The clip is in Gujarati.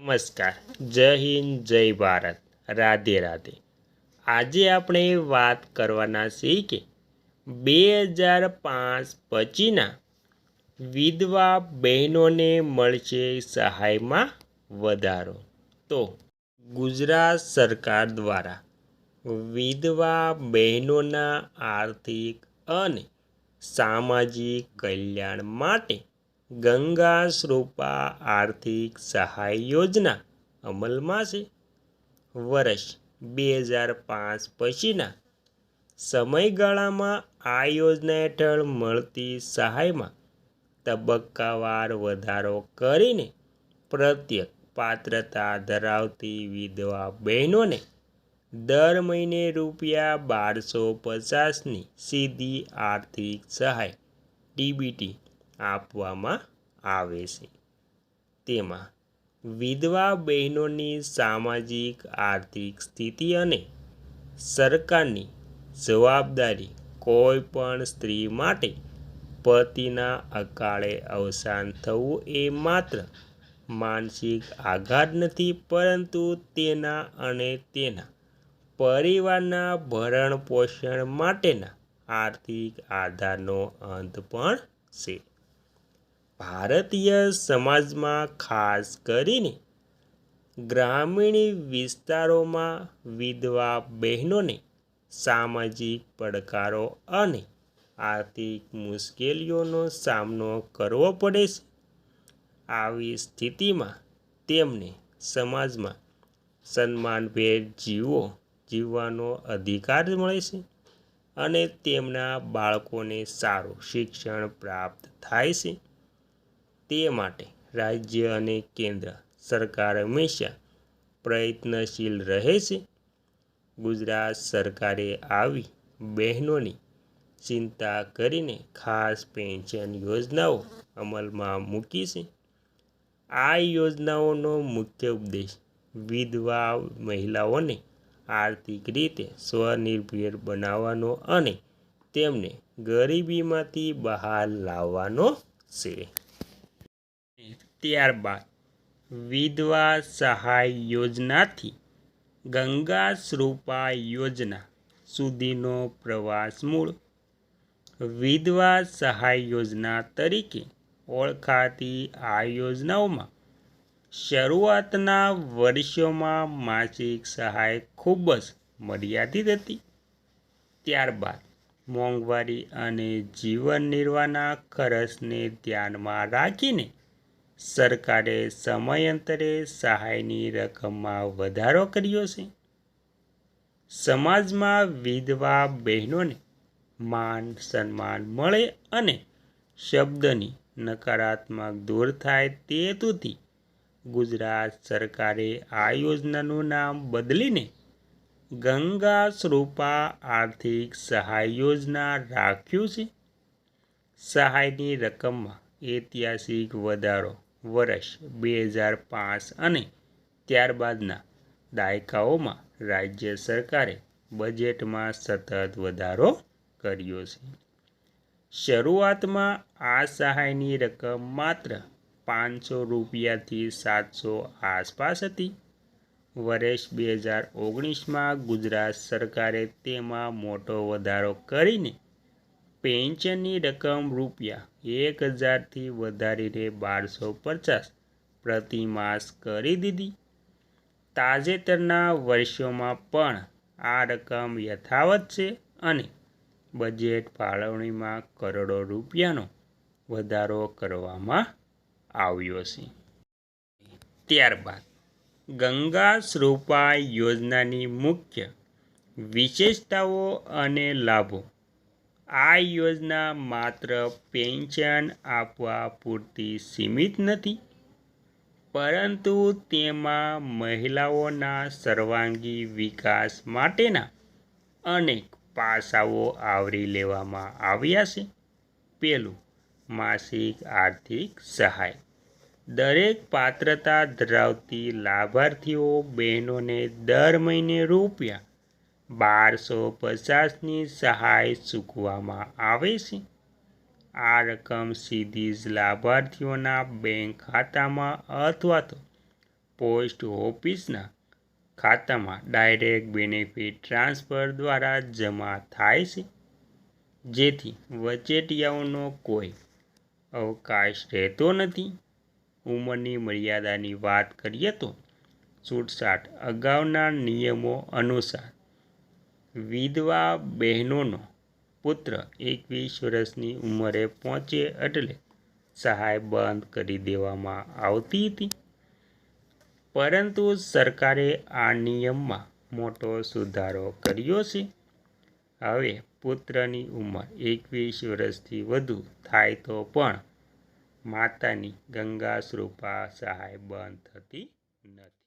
નમસ્કાર, જય હિન્દ, જય ભારત, રાધે રાધે. આજે આપણે વાત કરવાના છીએ કે 2005 પછીના વિધવા બહેનોને મળશે સહાયમાં વધારો. તો ગુજરાત સરકાર દ્વારા વિધવા બહેનોના આર્થિક અને સામાજિક કલ્યાણ માટે ગંગા સ્વરૂપા આર્થિક સહાય યોજના અમલમાં છે. વર્ષ 2005 પછીના સમયગાળામાં આ યોજના હેઠળ મળતી સહાયમાં તબક્કાવાર વધારો કરીને પ્રત્યેક પાત્રતા ધરાવતી વિધવા બહેનોને દર મહિને ₹1250ની સીધી આર્થિક સહાય ડીબીટી આપવામાં આવે છે. તેમાં વિધવા બહેનોની સામાજિક આર્થિક સ્થિતિ અને સરકારની જવાબદારી કોઈ પણ સ્ત્રી માટે પતિના અકાળે અવસાન થવું એ માત્ર માનસિક આઘાત નથી, પરંતુ તેના અને તેના પરિવારના ભરણ પોષણ માટેના આર્થિક આધારનો અંત પણ છે. ભારતીય સમાજમાં ખાસ કરીને ગ્રામીણ વિસ્તારોમાં વિધવા બહેનોને સામાજિક પડકારો અને આર્થિક મુશ્કેલીઓનો સામનો કરવો પડે છે. આવી સ્થિતિમાં તેમને સમાજમાં સન્માનભેર જીવવાનો અધિકાર મળે છે અને તેમના બાળકોને સારું શિક્ષણ પ્રાપ્ત થાય છે. તે માટે રાજ્ય અને કેન્દ્ર સરકાર હંમેશા પ્રયત્નશીલ રહે છે. ગુજરાત સરકારે આવી બહેનોની ચિંતા કરીને ખાસ પેન્શન યોજનાઓ અમલમાં મૂકી છે. આ યોજનાઓનો મુખ્ય ઉદ્દેશ વિધવા મહિલાઓને આર્થિક રીતે સ્વનિર્ભર બનાવવાનો અને તેમને ગરીબીમાંથી બહાર લાવવાનો છે. ત્યારબાદ વિધવા સહાય યોજનાથી ગંગા સ્વરૂપા યોજના સુધીનો પ્રવાસ. મૂળ વિધવા સહાય યોજના તરીકે ઓળખાતી આ યોજનાઓમાં શરૂઆતના વર્ષોમાં માસિક સહાય ખૂબ જ મર્યાદિત હતી. ત્યારબાદ મોંઘવારી અને જીવન નિર્વાહના ખર્ચને ધ્યાનમાં રાખીને સરકારે સમયાંતરે સહાયની રકમમાં વધારો કર્યો છે. સમાજમાં વિધવા બહેનોને માન સન્માન મળે અને શબ્દની નકારાત્મક દૂર થાય તે હેતુથી ગુજરાત સરકારે આ યોજનાનું નામ બદલીને ગંગા સ્વરૂપા આર્થિક સહાય યોજના રાખ્યું છે. સહાયની રકમમાં ઐતિહાસિક વધારો વર્ષ 2005 અને ત્યારબાદના દાયકાઓમાં રાજ્ય સરકારે બજેટમાં સતત વધારો કર્યો છે. શરૂઆતમાં આ સહાયની રકમ માત્ર ₹500થી ₹700 આસપાસ હતી. વર્ષ 2019માં ગુજરાત સરકારે તેમાં મોટો વધારો કરીને પેન્શનની રકમ ₹1000થી વધારીને ₹1250 પ્રતિ માસ કરી દીધી. તાજેતરના વર્ષોમાં પણ આ રકમ યથાવત છે અને બજેટ ફાળવણીમાં કરોડો રૂપિયાનો વધારો કરવામાં આવ્યો છે. ત્યારબાદ ગંગા સ્વરૂપા યોજનાની મુખ્ય વિશેષતાઓ અને લાભો. આ યોજના માત્ર પેન્શન આપવા પૂરતી સીમિત નથી, પરંતુ તેમાં મહિલાઓના સર્વાંગી વિકાસ માટેના અનેક પાસાઓ આવરી લેવામાં આવ્યા છે. પહેલું, માસિક આર્થિક સહાય. દરેક પાત્રતા ધરાવતી લાભાર્થીઓ બહેનોને દર મહિને ₹1250ની સહાય ચૂકવવામાં આવે છે. આ રકમ સીધી જ લાભાર્થીઓના બેંક ખાતામાં અથવા તો પોસ્ટ ઓફિસના ખાતામાં ડાયરેક્ટ બેનિફિટ ટ્રાન્સફર દ્વારા જમા થાય છે, જેથી વચેટિયાઓનો કોઈ અવકાશ રહેતો નથી. ઉંમરની મર્યાદાની વાત કરીએ તો છૂટછાટ અગાઉના નિયમો અનુસાર વિધવા બહેનોનો પુત્ર 21 વર્ષની ઉંમરે પહોંચે એટલે સહાય બંધ કરી દેવામાં આવતી હતી. પરંતુ સરકારે આ નિયમમાં મોટો સુધારો કર્યો છે. હવે પુત્રની ઉંમર 21 વર્ષથી વધુ થાય તો પણ માતાની ગંગા સ્વરૂપા સહાય બંધ થતી નથી.